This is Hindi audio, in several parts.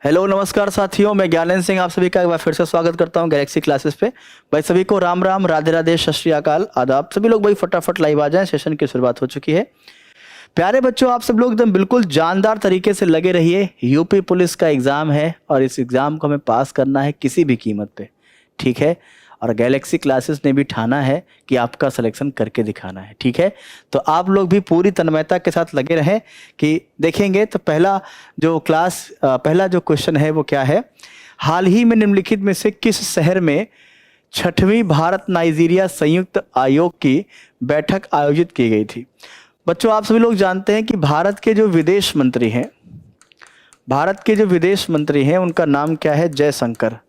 हेलो नमस्कार साथियों, मैं ज्ञानेंद्र सिंह आप सभी का एक बार फिर से स्वागत करता हूं गैलेक्सी क्लासेस पे। भाई सभी को राम राम, राधे राधे, सत श्री अकाल, आदाब। सभी लोग भाई फटाफट लाइव आ जाएं, सेशन की शुरुआत हो चुकी है। प्यारे बच्चों, आप सब लोग एकदम बिल्कुल जानदार तरीके से लगे रहिए। यूपी पुलिस का एग्जाम है और इस एग्जाम को हमें पास करना है किसी भी कीमत पे, ठीक है। और गैलेक्सी क्लासेस ने भी ठाना है कि आपका सिलेक्शन करके दिखाना है, ठीक है। तो आप लोग भी पूरी तन्मयता के साथ लगे रहें कि देखेंगे। तो पहला जो क्वेश्चन है वो क्या है, हाल ही में निम्नलिखित में से किस शहर में 6वीं भारत नाइजीरिया संयुक्त आयोग की बैठक आयोजित की गई थी। बच्चों, आप सभी लोग जानते हैं कि भारत के जो विदेश मंत्री हैं उनका नाम क्या है? जयशंकर,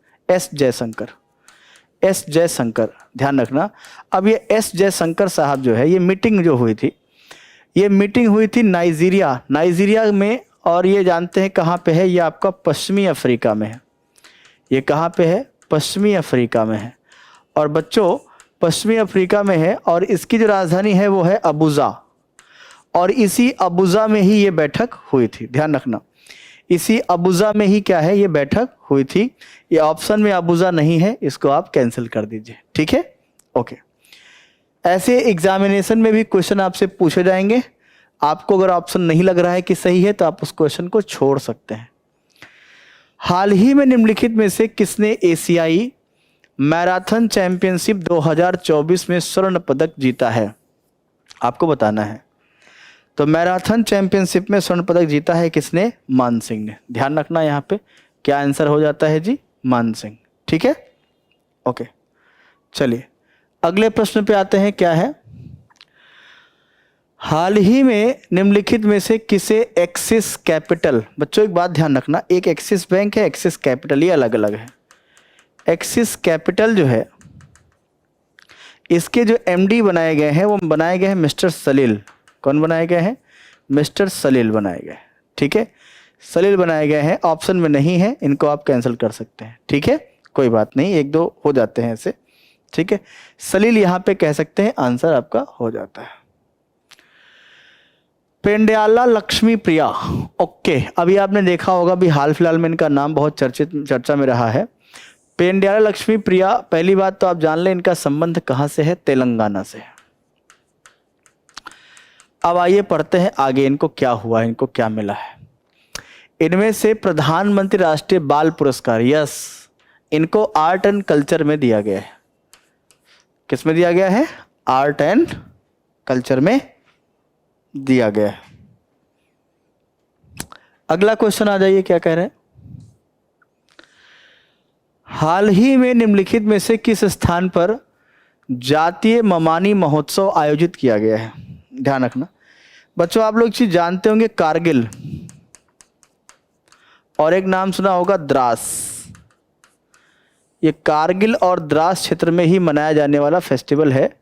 एस जयशंकर, ध्यान रखना। अब ये एस जयशंकर साहब जो है, ये मीटिंग हुई थी नाइजीरिया में। और ये जानते हैं कहाँ पे है? ये आपका पश्चिमी अफ्रीका में है। ये कहाँ पे है? पश्चिमी अफ्रीका में है। और बच्चों, पश्चिमी अफ्रीका में है और इसकी जो राजधानी है वो है अबुजा। और इसी अबुजा में ही ये बैठक हुई थी, ध्यान रखना। इसी अबुजा में ही क्या है? ये बैठक हुई थी। ये ऑप्शन में अबुजा नहीं है, इसको आप कैंसिल कर दीजिए, ठीक है, ओके। ऐसे एग्जामिनेशन में भी क्वेश्चन आपसे पूछे जाएंगे। आपको अगर ऑप्शन नहीं लग रहा है कि सही है तो आप उस क्वेश्चन को छोड़ सकते हैं। हाल ही में निम्नलिखित में से किसने एशियाई मैराथन चैंपियनशिप 2024 में स्वर्ण पदक जीता है? आपको बताना है। तो मैराथन चैंपियनशिप में स्वर्ण पदक जीता है किसने? मान सिंह ने। ध्यान रखना, यहाँ पे क्या आंसर हो जाता है जी? मान सिंह, ठीक है, ओके। चलिए अगले प्रश्न पे आते हैं। क्या है? हाल ही में निम्नलिखित में से किसे एक्सिस कैपिटल, बच्चों एक बात ध्यान रखना, एक एक्सिस बैंक है, एक्सिस कैपिटल, ये अलग अलग है। एक्सिस कैपिटल जो है, इसके जो एमडी बनाए गए हैं वो बनाए गए हैं मिस्टर सलील। कौन बनाए गए हैं? मिस्टर सलील बनाए गए, ठीक है। सलील बनाए गए हैं, ऑप्शन में नहीं है, इनको आप कैंसिल कर सकते हैं, ठीक है, कोई बात नहीं, एक दो हो जाते हैं ऐसे, ठीक है। सलील यहाँ पे कह सकते हैं, आंसर आपका हो जाता है। पेंड्याला लक्ष्मी प्रिया, ओके। अभी आपने देखा होगा, अभी हाल फिलहाल में इनका नाम बहुत चर्चा में रहा है। पेंड्याला लक्ष्मी प्रिया, पहली बात तो आप जान लें इनका संबंध कहाँ से है? तेलंगाना से। अब आइए पढ़ते हैं आगे, इनको क्या हुआ, इनको क्या मिला है। इनमें से प्रधानमंत्री राष्ट्रीय बाल पुरस्कार, यस, इनको आर्ट एंड कल्चर में दिया गया है। किस में दिया गया है? आर्ट एंड कल्चर में दिया गया है। अगला क्वेश्चन आ जाइए, क्या कह रहे हैं? हाल ही में निम्नलिखित में से किस स्थान पर जातीय ममानी महोत्सव आयोजित किया गया है? ध्यान रखना बच्चों, आप लोग चीज जानते होंगे, कारगिल, और एक नाम सुना होगा द्रास। ये कारगिल और द्रास क्षेत्र में ही मनाया जाने वाला फेस्टिवल है।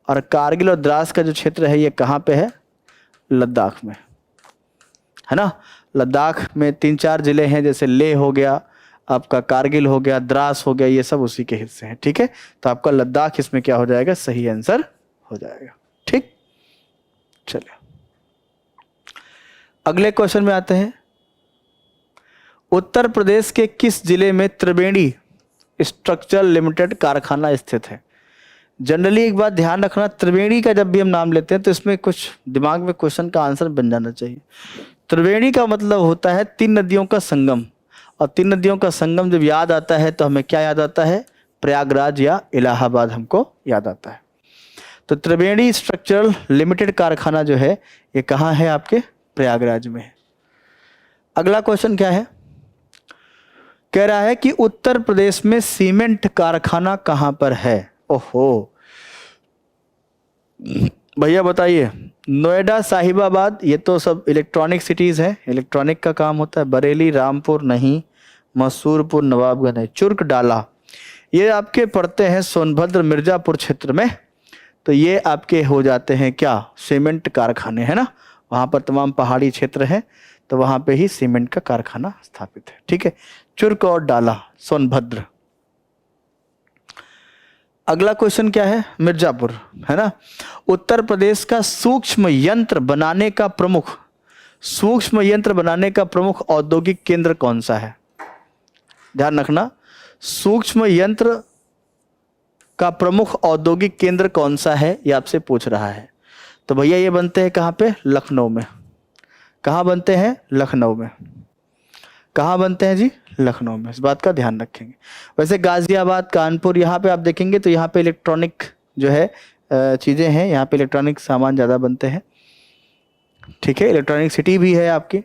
और कारगिल और द्रास का जो क्षेत्र है ये कहाँ पे है? लद्दाख में, है ना। लद्दाख में 3-4 जिले हैं, जैसे लेह हो गया, आपका कारगिल हो गया, द्रास हो गया, ये सब उसी के हिस्से हैं, ठीक है। तो आपका लद्दाख इसमें क्या हो जाएगा? सही आंसर हो जाएगा, ठीक। चलिए अगले क्वेश्चन में आते हैं। उत्तर प्रदेश के किस जिले में त्रिवेणी स्ट्रक्चरल लिमिटेड कारखाना स्थित है? जनरली एक बात ध्यान रखना, त्रिवेणी का जब भी हम नाम लेते हैं तो इसमें कुछ दिमाग में क्वेश्चन का आंसर बन जाना चाहिए। त्रिवेणी का मतलब होता है 3 नदियों का संगम। और 3 नदियों का संगम जब याद आता है तो हमें क्या याद आता है? प्रयागराज या इलाहाबाद हमको याद आता है। तो त्रिवेणी स्ट्रक्चरल लिमिटेड कारखाना जो है ये कहाँ है? आपके प्रयागराज में है। अगला क्वेश्चन क्या है? कह रहा है कि उत्तर प्रदेश में सीमेंट कारखाना कहां पर है? ओहो भैया बताइए। नोएडा, साहिबाबाद, ये तो सब इलेक्ट्रॉनिक सिटीज हैं, इलेक्ट्रॉनिक का काम होता है। बरेली, रामपुर नहीं, मसूरपुर, नवाबगंज नहीं, चुर्क डाला, ये आपके पड़ते हैं सोनभद्र मिर्जापुर क्षेत्र में। तो ये आपके हो जाते हैं क्या? सीमेंट कारखाने, है ना। वहां पर तमाम पहाड़ी क्षेत्र हैं, तो वहां पे ही सीमेंट का कारखाना स्थापित है, ठीक है। चुर्क और डाला, सोनभद्र। अगला क्वेश्चन क्या है? मिर्जापुर, है ना। उत्तर प्रदेश का सूक्ष्म यंत्र बनाने का प्रमुख औद्योगिक केंद्र कौन सा है? ध्यान रखना, सूक्ष्म यंत्र का प्रमुख औद्योगिक केंद्र कौन सा है, ये आपसे पूछ रहा है। तो भैया ये बनते हैं कहाँ पे, लखनऊ में। कहाँ बनते हैं, लखनऊ में। कहाँ बनते हैं जी, लखनऊ में। इस बात का ध्यान रखेंगे। वैसे गाजियाबाद, कानपुर, यहाँ पे आप देखेंगे तो यहाँ पे इलेक्ट्रॉनिक जो है चीज़ें हैं, यहाँ पे इलेक्ट्रॉनिक सामान ज़्यादा बनते हैं। ठीक है, इलेक्ट्रॉनिक सिटी भी है आपकी।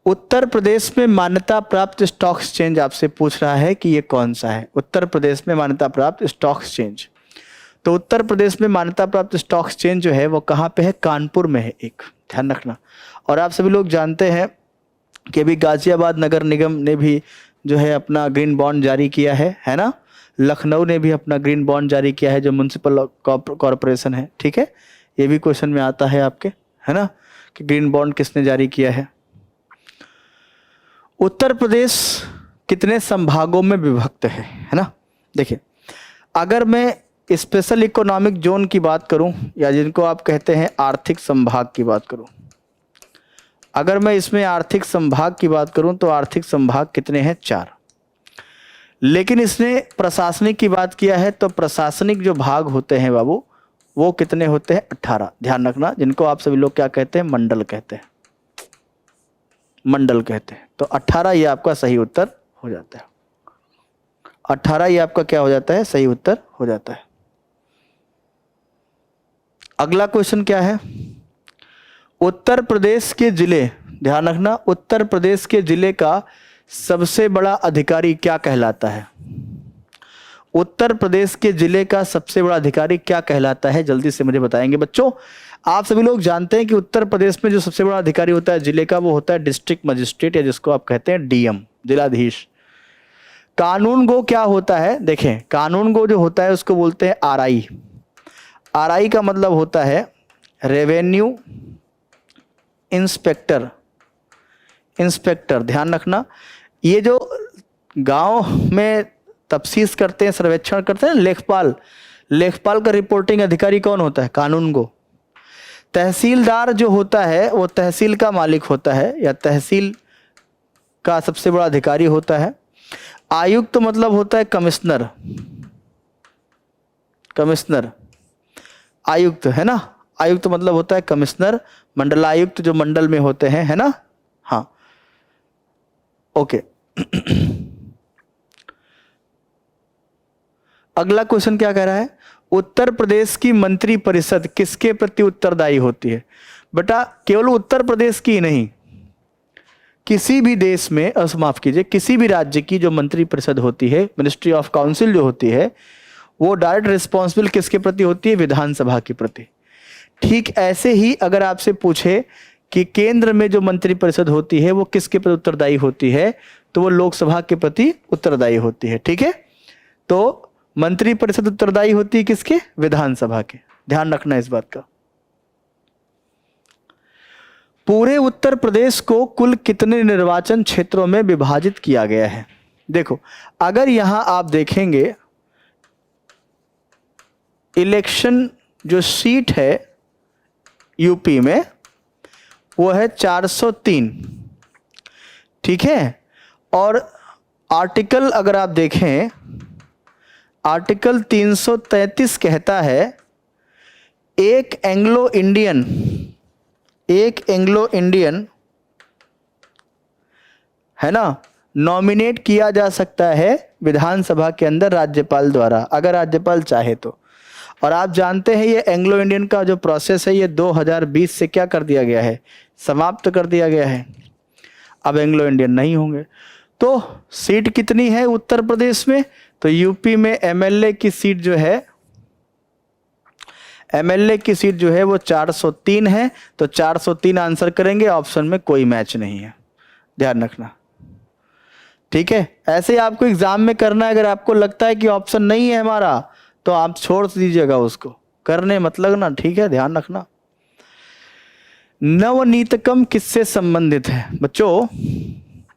उत्तर प्रदेश में मान्यता प्राप्त स्टॉक एक्सचेंज आपसे पूछ रहा है कि ये कौन सा है। उत्तर प्रदेश में मान्यता प्राप्त स्टॉक एक्सचेंज, तो उत्तर प्रदेश में मान्यता प्राप्त स्टॉक एक्सचेंज जो है वो कहाँ पे है, कानपुर में है एक, ध्यान रखना। और आप सभी लोग जानते हैं कि अभी गाजियाबाद नगर निगम ने भी जो है अपना ग्रीन बॉन्ड जारी किया है ना। लखनऊ ने भी अपना ग्रीन बॉन्ड जारी किया है, जो म्युनिसिपल कॉरपोरेशन है। ठीक है, ये भी क्वेश्चन में आता है आपके, है ना, कि ग्रीन बॉन्ड किसने जारी किया है। उत्तर प्रदेश कितने संभागों में विभक्त है ना। देखिए, अगर मैं स्पेशल इकोनॉमिक जोन की बात करूं, या जिनको आप कहते हैं आर्थिक संभाग की बात करूं, अगर मैं इसमें आर्थिक संभाग की बात करूं तो आर्थिक संभाग कितने हैं, 4। लेकिन इसने प्रशासनिक की बात किया है तो प्रशासनिक जो भाग होते हैं बाबू, वो कितने होते हैं, 18। ध्यान रखना, जिनको आप सभी लोग क्या कहते हैं, मंडल कहते हैं, मंडल कहते हैं। तो 18 ये आपका सही उत्तर हो जाता है। 18 ये आपका क्या हो जाता है, सही उत्तर हो जाता है। अगला क्वेश्चन क्या है, उत्तर प्रदेश के जिले, ध्यान रखना, उत्तर प्रदेश के जिले का सबसे बड़ा अधिकारी क्या कहलाता है। उत्तर प्रदेश के जिले का सबसे बड़ा अधिकारी क्या कहलाता है, जल्दी से मुझे बताएंगे बच्चों। आप सभी लोग जानते हैं कि उत्तर प्रदेश में जो सबसे बड़ा अधिकारी होता है जिले का, वो होता है डिस्ट्रिक्ट मजिस्ट्रेट, या जिसको आप कहते हैं डीएम, जिलाधीश। कानून गो क्या होता है, देखें, कानून गो जो होता है उसको बोलते हैं आरआई। आरआई का मतलब होता है रेवेन्यू इंस्पेक्टर, इंस्पेक्टर। ध्यान रखना, ये जो गांव में तफ्तीश करते हैं, सर्वेक्षण करते हैं, लेखपाल, लेखपाल का रिपोर्टिंग अधिकारी कौन होता है, कानून गो। तहसीलदार जो होता है वो तहसील का मालिक होता है, या तहसील का सबसे बड़ा अधिकारी होता है। आयुक्त तो मतलब होता है कमिश्नर, कमिश्नर, आयुक्त, है ना, आयुक्त मतलब होता है कमिश्नर। मंडलायुक्त जो मंडल में होते हैं, है ना, हाँ, ओके। अगला क्वेश्चन क्या कह रहा है, उत्तर प्रदेश की मंत्री परिषद किसके प्रति उत्तरदायी होती है। बेटा, केवल उत्तर प्रदेश की नहीं, किसी भी देश में, माफ कीजिए, किसी भी राज्य की जो मंत्री परिषद होती है, मिनिस्ट्री ऑफ काउंसिल जो होती है, वो डायरेक्ट रिस्पॉन्सिबल किसके प्रति होती है, विधानसभा के प्रति। ठीक ऐसे ही अगर आपसे पूछे कि केंद्र में जो मंत्री परिषद होती है वो किसके प्रति उत्तरदायी होती है, तो वो लोकसभा के प्रति उत्तरदायी होती है। ठीक है, तो मंत्री परिषद उत्तरदायी होती है किसके, विधानसभा के। ध्यान रखना इस बात का। पूरे उत्तर प्रदेश को कुल कितने निर्वाचन क्षेत्रों में विभाजित किया गया है। देखो, अगर यहां आप देखेंगे, इलेक्शन जो सीट है यूपी में वो है 403, ठीक है। और आर्टिकल अगर आप देखें, आर्टिकल 333 कहता है एक एंग्लो इंडियन है ना, नॉमिनेट किया जा सकता है विधानसभा के अंदर राज्यपाल द्वारा, अगर राज्यपाल चाहे तो। और आप जानते हैं ये एंग्लो इंडियन का जो प्रोसेस है ये 2020 से क्या कर दिया गया है, समाप्त कर दिया गया है। अब एंग्लो इंडियन नहीं होंगे। तो सीट कितनी है उत्तर प्रदेश में, तो यूपी में एमएलए की सीट जो है, एमएलए की सीट जो है वो 403 है। तो 403 आंसर करेंगे, ऑप्शन में कोई मैच नहीं है, ध्यान रखना। ठीक है, ऐसे आपको एग्जाम में करना है। अगर आपको लगता है कि ऑप्शन नहीं है हमारा तो आप छोड़ दीजिएगा उसको, करने मत लगना। ठीक है, ध्यान रखना। नवनीतकम किससे संबंधित है बच्चों,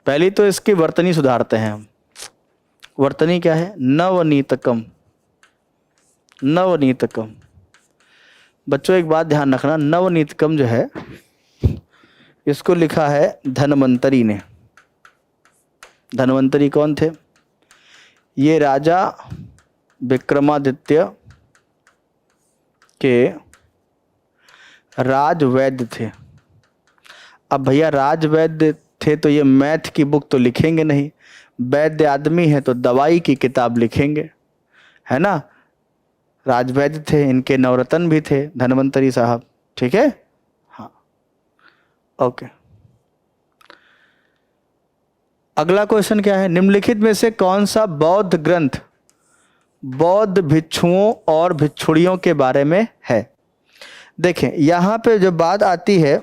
पहले तो इसकी वर्तनी सुधारते हैं हम। वर्तनी क्या है, नवनीतकम, नवनीतकम। बच्चों एक बात ध्यान रखना, नवनीतकम जो है इसको लिखा है धनवंतरी ने, धन्वंतरी कौन थे? ये राजा विक्रमादित्य के राजवैद्य थे। अब भैया राजवैद्य थे तो ये मैथ की बुक तो लिखेंगे नहीं, वैद्य आदमी है तो दवाई की किताब लिखेंगे, है ना। राजवैद्य थे, इनके नवरत्न भी थे धन्वंतरी साहब, ठीक है। हाँ, ओके। अगला क्वेश्चन क्या है? निम्नलिखित में से कौन सा बौद्ध ग्रंथ बौद्ध भिक्षुओं और भिक्षुणियों के बारे में है? देखें यहाँ पे जो बात आती है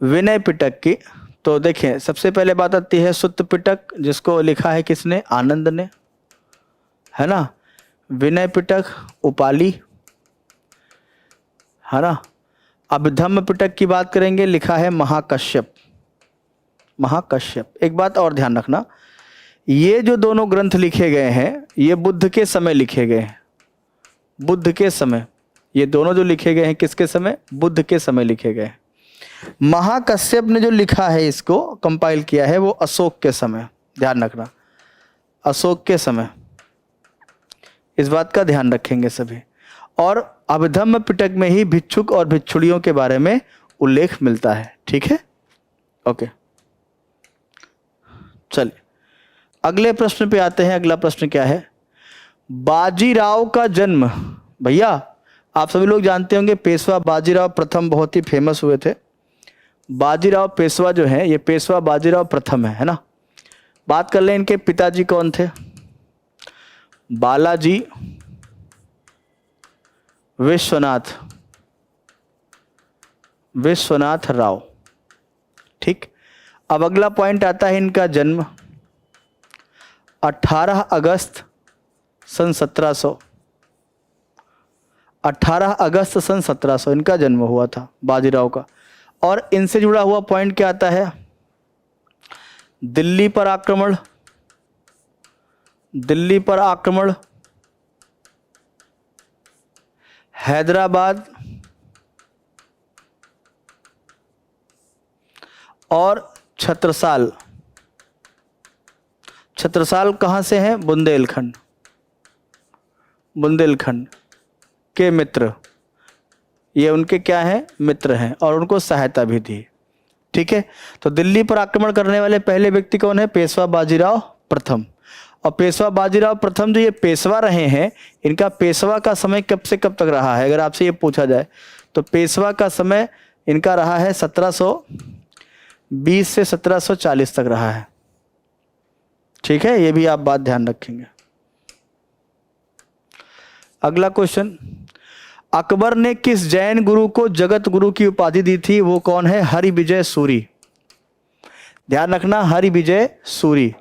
विनय पिटक की, तो देखें सबसे पहले बात आती है सुत्त पिटक, जिसको लिखा है किसने? आनंद ने, है ना। विनय पिटक, उपाली, है ना। अभिधम्म पिटक की बात करेंगे, लिखा है महाकश्यप। महाकश्यप। एक बात और ध्यान रखना, ये जो दोनों ग्रंथ लिखे गए हैं ये बुद्ध के समय लिखे गए हैं। बुद्ध के समय, ये दोनों जो लिखे गए हैं किसके समय? बुद्ध के समय लिखे गए हैं। महाकश्यप ने जो लिखा है, इसको कंपाइल किया है, वो अशोक के समय, ध्यान रखना, अशोक के समय, इस बात का ध्यान रखेंगे सभी। और अभिधम्म पिटक में ही भिक्षुक और भिक्षुणियों के बारे में उल्लेख मिलता है, ठीक है, ओके। चलिए अगले प्रश्न पे आते हैं। अगला प्रश्न क्या है? बाजीराव का जन्म, भैया आप सभी लोग जानते होंगे पेशवा बाजीराव प्रथम बहुत ही फेमस हुए थे। बाजीराव पेशवा जो है, ये पेशवा बाजीराव प्रथम है ना। बात कर लें इनके पिताजी कौन थे? बालाजी विश्वनाथ राव, ठीक। अब अगला पॉइंट आता है इनका जन्म 18 अगस्त सन 1700, 18 अगस्त सन 1700 इनका जन्म हुआ था बाजीराव का। और इनसे जुड़ा हुआ पॉइंट क्या आता है? दिल्ली पर आक्रमण, दिल्ली पर आक्रमण, हैदराबाद और छत्रसाल। छत्रसाल कहाँ से हैं? बुंदेलखंड, बुंदेलखंड के मित्र, ये उनके क्या हैं? मित्र हैं, और उनको सहायता भी दी, ठीक है। तो दिल्ली पर आक्रमण करने वाले पहले व्यक्ति कौन है? पेशवा बाजीराव प्रथम। और पेशवा बाजीराव प्रथम जो ये पेशवा रहे हैं, इनका पेशवा का समय कब से कब तक रहा है? अगर आपसे ये पूछा जाए तो पेशवा का समय इनका रहा है 1720 से 1740 तक रहा है, ठीक है। ये भी आप बात ध्यान रखेंगे। अगला क्वेश्चन, अकबर ने किस जैन गुरु को जगत गुरु की उपाधि दी थी? वो कौन है? हरिविजय सूरी। ध्यान रखना, हरिविजय सूरी,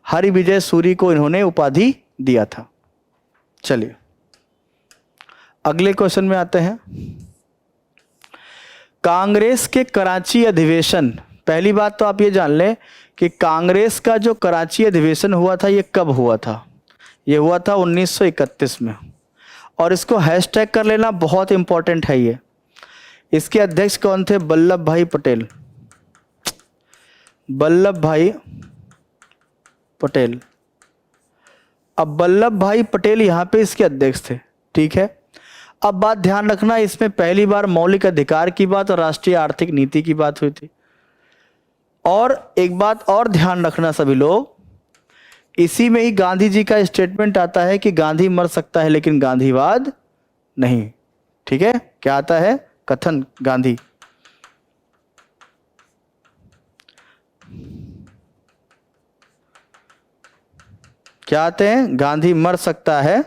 हरिविजय सूरी को इन्होंने उपाधि दिया था। चलिए अगले क्वेश्चन में आते हैं। कांग्रेस के कराची अधिवेशन, पहली बात तो आप ये जान लें कि कांग्रेस का जो कराची अधिवेशन हुआ था ये कब हुआ था? ये हुआ था 1931 में। और इसको हैशटैग कर लेना, बहुत इंपॉर्टेंट है ये। इसके अध्यक्ष कौन थे? वल्लभ भाई पटेल, वल्लभ भाई पटेल। अब वल्लभ भाई पटेल यहाँ पे इसके अध्यक्ष थे, ठीक है। अब बात ध्यान रखना, इसमें पहली बार मौलिक अधिकार की बात और राष्ट्रीय आर्थिक नीति की बात हुई थी। और एक बात और ध्यान रखना सभी लोग, इसी में ही गांधी जी का स्टेटमेंट आता है कि गांधी मर सकता है लेकिन गांधीवाद नहीं, ठीक है। क्या आता है? कथन गांधी, क्या आते हैं? गांधी मर सकता है,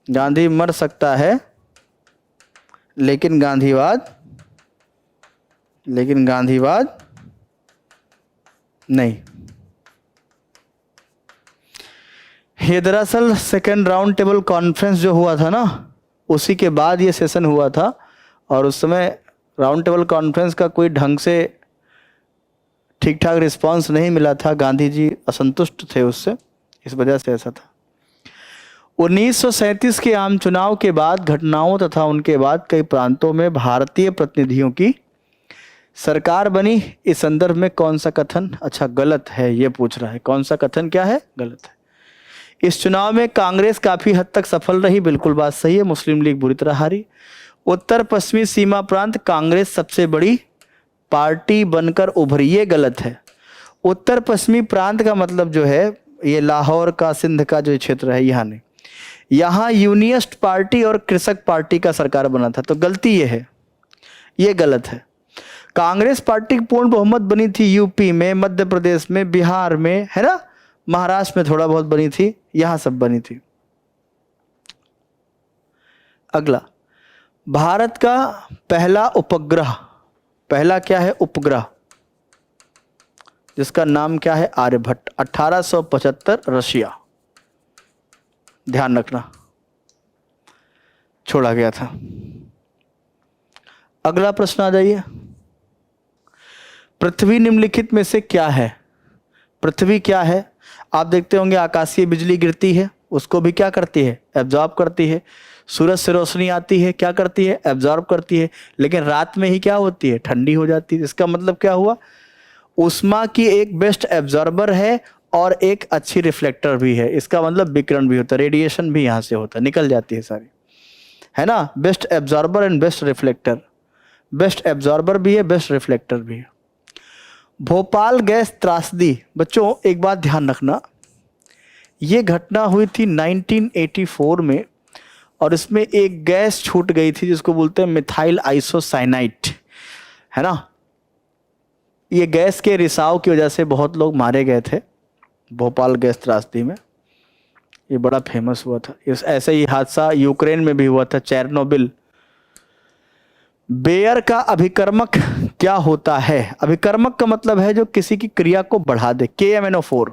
गांधी मर सकता है लेकिन गांधीवाद नहीं। ये दरअसल सेकेंड राउंड टेबल कॉन्फ्रेंस जो हुआ था ना, उसी के बाद ये सेशन हुआ था। और उस समय राउंड टेबल कॉन्फ्रेंस का कोई ढंग से ठीक ठाक रिस्पांस नहीं मिला था, गांधी जी असंतुष्ट थे उससे, इस वजह से ऐसा था। 1937 के आम चुनाव के बाद घटनाओं तथा उनके बाद कई प्रांतों में भारतीय प्रतिनिधियों की सरकार बनी, इस संदर्भ में कौन सा कथन अच्छा गलत है, ये पूछ रहा है। कौन सा कथन क्या है, गलत है। इस चुनाव में कांग्रेस काफी हद तक सफल रही, बिल्कुल बात सही है। मुस्लिम लीग बुरी तरह हारी। उत्तर पश्चिमी सीमा प्रांत कांग्रेस सबसे बड़ी पार्टी बनकर उभरी, ये गलत है। उत्तर पश्चिमी प्रांत का मतलब जो है ये लाहौर का, सिंध का जो क्षेत्र है, यहाँ नहीं। यहाँ यूनियस्ट पार्टी और कृषक पार्टी का सरकार बना था, तो गलती ये है, ये गलत है। कांग्रेस पार्टी की पूर्ण बहुमत बनी थी यूपी में, मध्य प्रदेश में, बिहार में, है ना, महाराष्ट्र में थोड़ा बहुत बनी थी, यहां सब बनी थी। अगला, भारत का पहला उपग्रह, पहला क्या है, उपग्रह, जिसका नाम क्या है, आर्यभट्ट, 1875 रशिया, ध्यान रखना, छोड़ा गया था। अगला प्रश्न आ जाइए। पृथ्वी निम्नलिखित में से क्या है? पृथ्वी क्या है? आप देखते होंगे आकाशीय बिजली गिरती है, उसको भी क्या करती है, एब्जॉर्ब करती है। सूरज से रोशनी आती है, क्या करती है, एब्जॉर्ब करती है। लेकिन रात में ही क्या होती है, ठंडी हो जाती है। इसका मतलब क्या हुआ, ऊष्मा की एक बेस्ट एब्जॉर्बर है और एक अच्छी रिफ्लेक्टर भी है। इसका मतलब विकिरण भी होता है, रेडिएशन भी यहाँ से होता है, निकल जाती है सारी, है ना। Best absorber and best reflector, best absorber भी है, बेस्ट रिफ्लेक्टर भी है। भोपाल गैस त्रासदी, बच्चों एक बात ध्यान रखना, ये घटना हुई थी 1984 में, और इसमें एक गैस छूट गई थी जिसको बोलते हैं मिथाइल आइसोसाइनाइट, है ना। ये गैस के रिसाव की वजह से बहुत लोग मारे गए थे भोपाल गैस त्रासदी में, ये बड़ा फेमस हुआ था। इस ऐसे ही हादसा यूक्रेन में भी हुआ था, चेरनोबिल। बेयर का अभिकर्मक क्या होता है? अभिकर्मक का मतलब है जो किसी की क्रिया को बढ़ा दे, KMnO4,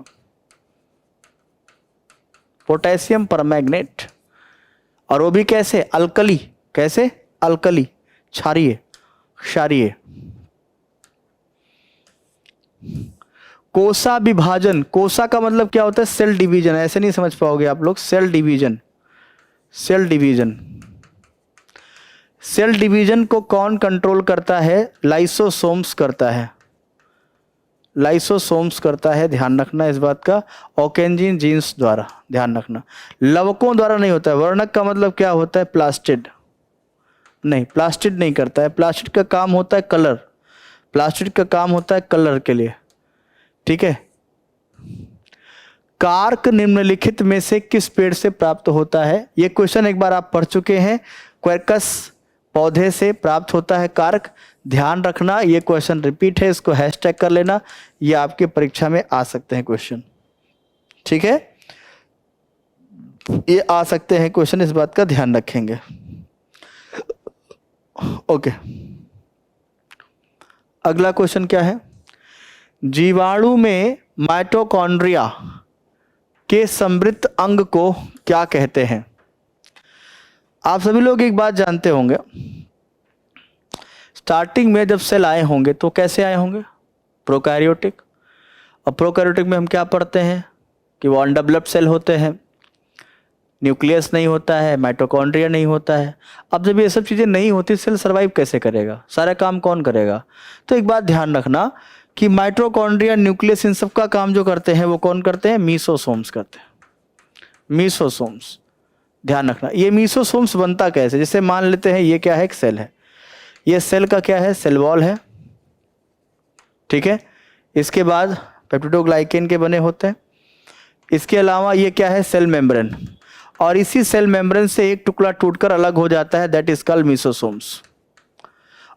पोटेशियम परमैंगनेट। और वो भी कैसे, अल्कली, कैसे, अल्कली, क्षारीय, क्षारीय। कोसा विभाजन, कोसा का मतलब क्या होता है, सेल डिवीजन, ऐसे नहीं समझ पाओगे आप लोग, cell division, cell division. Cell division को कौन कंट्रोल करता है, लाइसोसोम्स करता है, लाइसोसोम्स करता है, ध्यान रखना इस बात का, ऑकेंजिन जीन्स द्वारा, ध्यान रखना, लवकों द्वारा नहीं होता है। वर्णक का मतलब क्या होता है, प्लास्टिड, नहीं प्लास्टिड नहीं करता है, प्लास्टिड का काम होता है कलर, प्लास्टिड का काम होता है कलर के लिए, ठीक है। कार्क निम्नलिखित में से किस पेड़ से प्राप्त होता है? ये क्वेश्चन एक बार आप पढ़ चुके हैं, क्वेर्कस पौधे से प्राप्त होता है कार्क। ध्यान रखना ये क्वेश्चन रिपीट है, इसको हैशटैग कर लेना, ये आपके परीक्षा में आ सकते हैं क्वेश्चन, ठीक है, ये आ सकते हैं क्वेश्चन, इस बात का ध्यान रखेंगे। ओके, अगला क्वेश्चन क्या है, जीवाणु में माइटोकॉन्ड्रिया के समृद्ध अंग को क्या कहते हैं? आप सभी लोग एक बात जानते होंगे, स्टार्टिंग में जब सेल आए होंगे तो कैसे आए होंगे, प्रोकैरियोटिक। और प्रोकैरियोटिक में हम क्या पढ़ते हैं कि वो अनडेवलप्ड सेल होते हैं, न्यूक्लियस नहीं होता है, माइटोकॉन्ड्रिया नहीं होता है। अब जब ये सब चीज़ें नहीं होती, सेल सर्वाइव कैसे करेगा, सारा काम कौन करेगा? तो एक बात ध्यान रखना कि माइटोकॉन्ड्रिया, न्यूक्लियस, इन सब का काम जो करते हैं वो कौन करते हैं, मीसोसोम्स करते हैं, मीसोसोम्स। ध्यान रखना, ये मीसोसोम्स बनता कैसे, जैसे मान लेते हैं ये क्या है, एक सेल है, ये सेल का क्या है, सेल वॉल है, ठीक है। इसके बाद पेप्टिडोग्लाइकेन के बने होते हैं। इसके अलावा ये क्या है, सेल मेम्ब्रेन, और इसी सेल मेम्ब्रेन से एक टुकड़ा टूटकर अलग हो जाता है, दैट इज कॉल्ड मीसोसोम्स।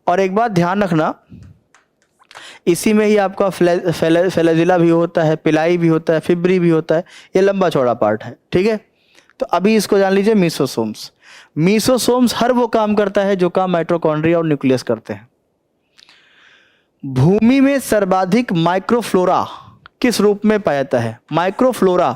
और एक बात ध्यान रखना, इसी में ही आपका फ्लैजिला भी होता है, पिलाई भी होता है, फिब्री भी होता है, ये लंबा चौड़ा पार्ट है, ठीक है। तो अभी इसको जान लीजिए, मीसोसोम्स। मीसोसोम्स हर वो काम करता है जो काम माइटोकॉन्ड्रिया और न्यूक्लियस करते हैं। भूमि में सर्वाधिक माइक्रोफ्लोरा किस रूप में पाया जाता है? माइक्रोफ्लोरा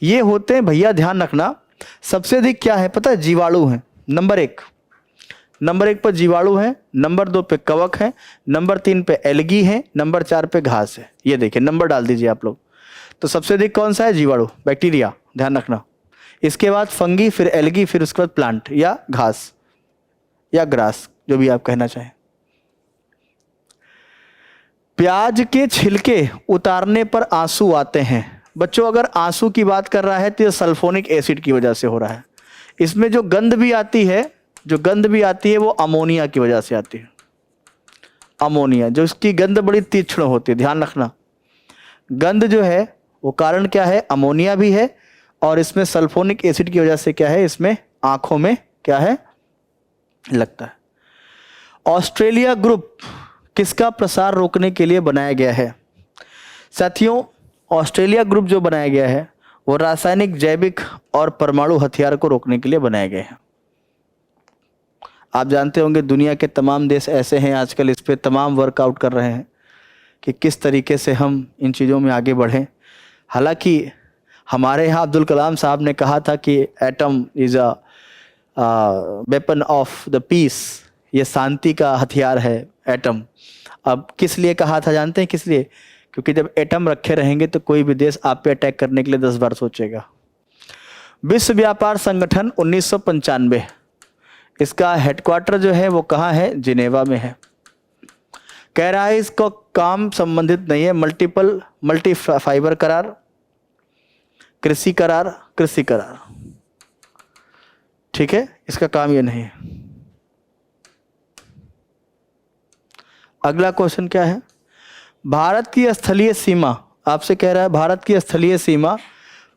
ये होते हैं, भैया ध्यान रखना, सबसे अधिक क्या है पता है, जीवाणु है, नंबर एक पर जीवाणु है, नंबर 2 पे कवक है, नंबर 3 पे एल्गी है, नंबर 4 पे घास है। ये देखिए नंबर डाल दीजिए आप लोग। तो सबसे अधिक कौन सा है, जीवाणु, बैक्टीरिया, ध्यान रखना। इसके बाद फंगी, फिर एल्गी, फिर उसके बाद प्लांट या घास या ग्रास, जो भी आप कहना चाहें। प्याज के छिलके उतारने पर आंसू आते हैं। बच्चों अगर आंसू की बात कर रहा है तो ये सल्फोनिक एसिड की वजह से हो रहा है। इसमें जो गंध भी आती है वो अमोनिया की वजह से आती है। अमोनिया जो इसकी गंध बड़ी तीक्ष्ण होती है, ध्यान रखना। गंध जो है वो कारण क्या है, अमोनिया भी है, और इसमें सल्फोनिक एसिड की वजह से क्या है, इसमें आंखों में क्या है लगता है। ऑस्ट्रेलिया ग्रुप किसका प्रसार रोकने के लिए बनाया गया है? साथियों ऑस्ट्रेलिया ग्रुप जो बनाया गया है वो रासायनिक, जैविक और परमाणु हथियार को रोकने के लिए बनाया गया है। आप जानते होंगे दुनिया के तमाम देश ऐसे हैं आजकल इस पे तमाम वर्कआउट कर रहे हैं कि किस तरीके से हम इन चीज़ों में आगे बढ़ें। हालांकि हमारे यहाँ अब्दुल कलाम साहब ने कहा था कि atom is a weapon of the peace, ये शांति का हथियार है एटम। अब किस लिए कहा था जानते हैं किस लिए? क्योंकि जब एटम रखे रहेंगे तो कोई भी देश आप पे अटैक करने के लिए 10 बार सोचेगा। विश्व व्यापार संगठन 1995, इसका हेडक्वार्टर जो है वो कहाँ है? जिनेवा में है। कह रहा है इसको काम संबंधित नहीं है, मल्टी फाइबर करार, कृषि करार, ठीक है, इसका काम ये नहीं है। अगला क्वेश्चन क्या है? भारत की स्थलीय सीमा, आपसे कह रहा है भारत की स्थलीय सीमा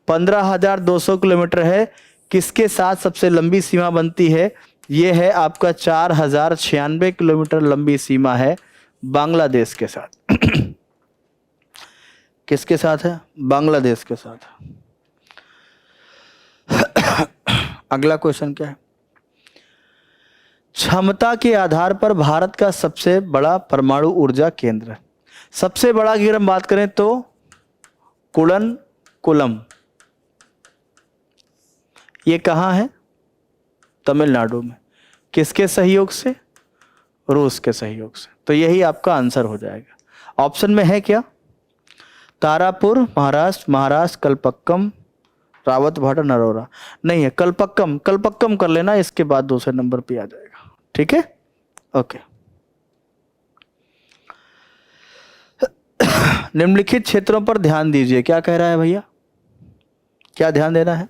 15,200 किलोमीटर है। किसके साथ सबसे लंबी सीमा बनती है? ये है आपका 4,096 किलोमीटर लंबी सीमा है बांग्लादेश के साथ। किसके साथ है? बांग्लादेश के साथ। अगला क्वेश्चन क्या है? क्षमता के आधार पर भारत का सबसे बड़ा परमाणु ऊर्जा केंद्र, सबसे बड़ा अगर हम बात करें तो कुडनकुलम, ये कहाँ है? तमिलनाडु में। किसके सहयोग से? रूस के सहयोग से। तो यही आपका आंसर हो जाएगा। ऑप्शन में है क्या? तारापुर महाराष्ट्र, कलपक्कम, रावतभाटा, नरोरा। नहीं है, कलपक्कम कर लेना, इसके बाद दूसरे नंबर पे आ जाएगा। ठीक है, ओके। निम्नलिखित क्षेत्रों पर ध्यान दीजिए। क्या कह रहा है भैया? क्या ध्यान देना है?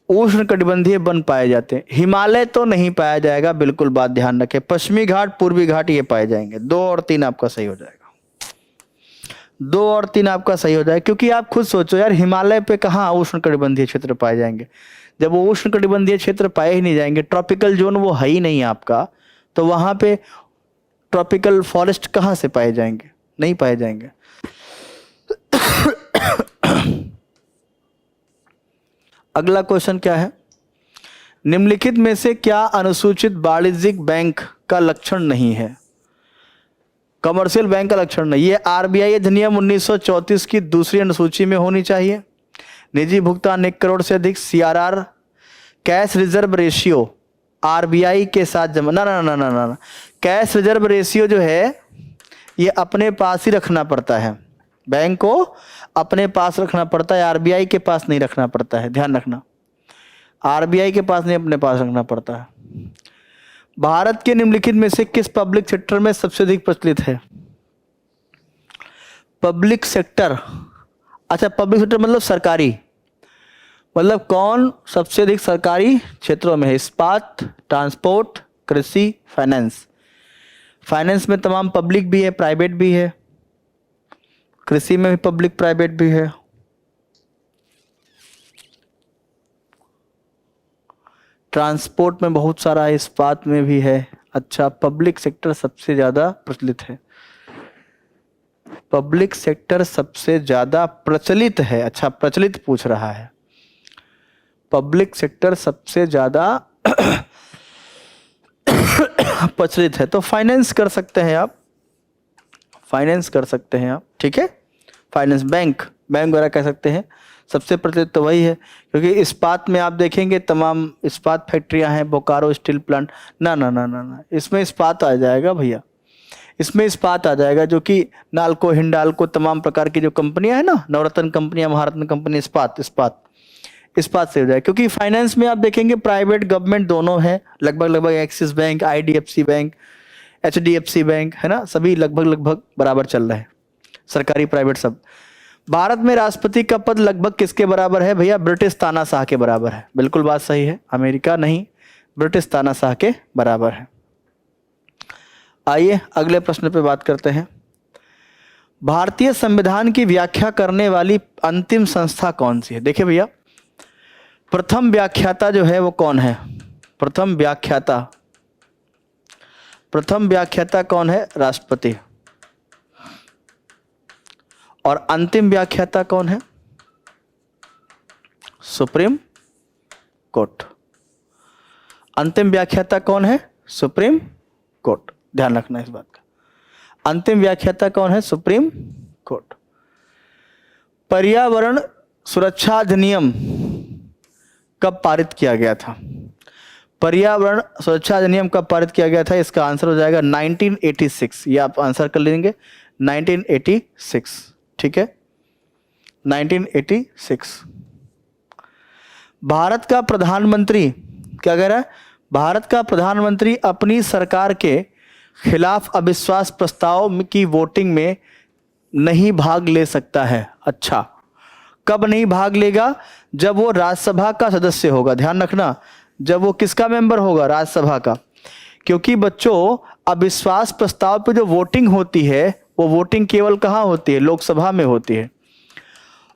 उष्णकटिबंधीय वन पाए जाते हैं। हिमालय तो नहीं पाया जाएगा, बिल्कुल बात ध्यान रखें। पश्चिमी घाट, पूर्वी घाट ये पाए जाएंगे। 2 और 3 आपका सही हो जाएगा। 2 और 3 आपका सही हो जाएगा, क्योंकि आप खुद सोचो यार, हिमालय पे कहाँ उष्णकटिबंधीय क्षेत्र पाए जाएंगे? जब वो उष्णकटिबंधीय क्षेत्र पाए ही नहीं जाएंगे, ट्रॉपिकल जोन वो है ही नहीं आपका, तो वहां पे ट्रॉपिकल फॉरेस्ट कहाँ से पाए जाएंगे? नहीं पाए जाएंगे। अगला क्वेश्चन क्या है? निम्नलिखित में से क्या अनुसूचित वाणिज्यिक बैंक का लक्षण नहीं है? कमर्शियल बैंक का लक्षण नहीं। ये आरबीआई अधिनियम 1934 की दूसरी अनुसूची में होनी चाहिए। निजी भुगतान 1 करोड़ से अधिक, CRR, cash reserve ratio RBI के साथ जमा, ना, कैश रिजर्व रेशियो जो है ये अपने पास ही रखना पड़ता है, बैंक को अपने पास रखना पड़ता है, आरबीआई के पास नहीं रखना पड़ता है। ध्यान रखना, आरबीआई के पास नहीं, अपने पास रखना पड़ता है। भारत के निम्नलिखित में से किस पब्लिक सेक्टर में सबसे अधिक प्रचलित है? पब्लिक सेक्टर, अच्छा पब्लिक सेक्टर मतलब सरकारी, मतलब कौन सबसे अधिक सरकारी क्षेत्रों में है? इस्पात, ट्रांसपोर्ट, कृषि, फाइनेंस। फाइनेंस में तमाम पब्लिक भी है, प्राइवेट भी है। कृषि में भी पब्लिक प्राइवेट भी है। ट्रांसपोर्ट में बहुत सारा है, इस्पात में भी है। अच्छा, पब्लिक सेक्टर सबसे ज्यादा प्रचलित है। पब्लिक सेक्टर सबसे ज्यादा प्रचलित है। अच्छा, प्रचलित पूछ रहा है। पब्लिक सेक्टर सबसे ज्यादा प्रचलित है तो फाइनेंस कर सकते हैं आप, फाइनेंस कर सकते हैं आप। ठीक है, फाइनेंस, बैंक वगैरह कह सकते हैं। सबसे प्रचलित तो वही है, क्योंकि इस्पात में आप देखेंगे तमाम इस्पात फैक्ट्रियां हैं, बोकारो स्टील प्लांट। ना, इसमें इस्पात आ जाएगा भैया, इसमें इस्पात आ जाएगा, जो कि नालको, हिंडाल्को, तमाम प्रकार की जो कंपनियां हैं ना, नवरत्न कंपनियां, महारत्न कंपनी, इस्पात से हो जाएगा। क्योंकि फाइनेंस में आप देखेंगे प्राइवेट गवर्नमेंट दोनों हैं, लगभग axis bank, IDFC bank, HDFC bank, है ना, सभी लगभग लगभग बराबर चल रहे हैं, सरकारी प्राइवेट सब। भारत में राष्ट्रपति का पद लगभग किसके बराबर है भैया? ब्रिटिश तानाशाह के बराबर है। बिल्कुल बात सही है, अमेरिका नहीं, ब्रिटिश तानाशाह के बराबर है। आइए अगले प्रश्न पे बात करते हैं। भारतीय संविधान की व्याख्या करने वाली अंतिम संस्था कौन सी है? देखिए भैया, प्रथम व्याख्याता जो है वो कौन है? प्रथम व्याख्याता कौन है? राष्ट्रपति। और अंतिम व्याख्याता कौन है? Supreme court. अंतिम व्याख्याता कौन है? Supreme court. ध्यान रखना इस बात का, अंतिम व्याख्याता कौन है? Supreme court. पर्यावरण सुरक्षा अधिनियम कब पारित किया गया था? पर्यावरण सुरक्षा अधिनियम कब पारित किया गया था? इसका आंसर हो जाएगा 1986। ये आप आंसर कर लेंगे, 1986। ठीक है, 1986। भारत का प्रधानमंत्री क्या कह रहा है? भारत का प्रधानमंत्री अपनी सरकार के खिलाफ अविश्वास प्रस्ताव की वोटिंग में नहीं भाग ले सकता है। अच्छा, कब नहीं भाग लेगा? जब वो राज्यसभा का सदस्य होगा। ध्यान रखना, जब वो किसका मेंबर होगा? राज्यसभा का। क्योंकि बच्चों, अविश्वास प्रस्ताव पे जो वोटिंग होती है वो वोटिंग केवल कहाँ होती है? लोकसभा में होती है।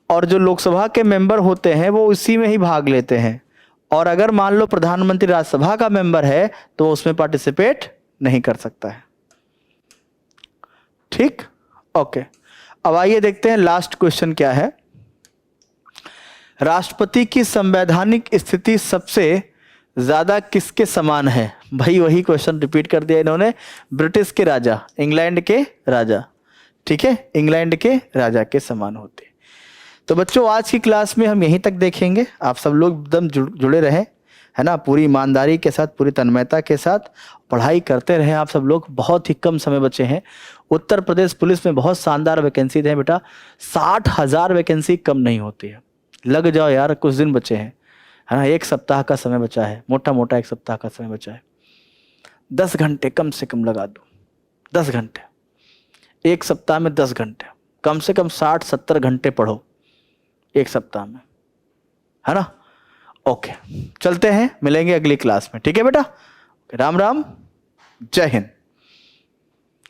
और जो लोकसभा के मेंबर होते हैं वो इसी में ही भाग लेते हैं। और अगर मान लो प्रधानमंत्री राज्यसभा का मेंबर है तो वो उसमें पार्टिसिपेट नहीं कर सकता है। ठीक, ओके। अब आइए देखते हैं लास्ट क्वेश्चन क्या है। राष्ट्रपति की संवैधानिक स्थिति सबसे ज्यादा किसके समान है? भाई वही क्वेश्चन रिपीट कर दिया इन्होंने, ब्रिटिश के राजा, इंग्लैंड के राजा। ठीक है, इंग्लैंड के राजा के समान होते। तो बच्चों, आज की क्लास में हम यहीं तक देखेंगे। आप सब लोग एकदम जुड़े रहें, है ना, पूरी ईमानदारी के साथ, पूरी तन्मयता के साथ पढ़ाई करते रहें। आप सब लोग, बहुत ही कम समय बचे हैं। उत्तर प्रदेश पुलिस में बहुत शानदार वैकेंसी है बेटा, 60,000 वैकेंसी कम नहीं होती है। लग जाओ यार, कुछ दिन बचे हैं, है ना, 1 सप्ताह का समय बचा है, मोटा मोटा 1 सप्ताह का समय बचा है। 10 घंटे कम से कम लगा दो, 10 घंटे, 1 सप्ताह में 10 घंटे, कम से कम 60-70 घंटे पढ़ो 1 सप्ताह में, है ना। ओके, चलते हैं, मिलेंगे अगली क्लास में। ठीक है बेटा, राम राम, जय हिंद।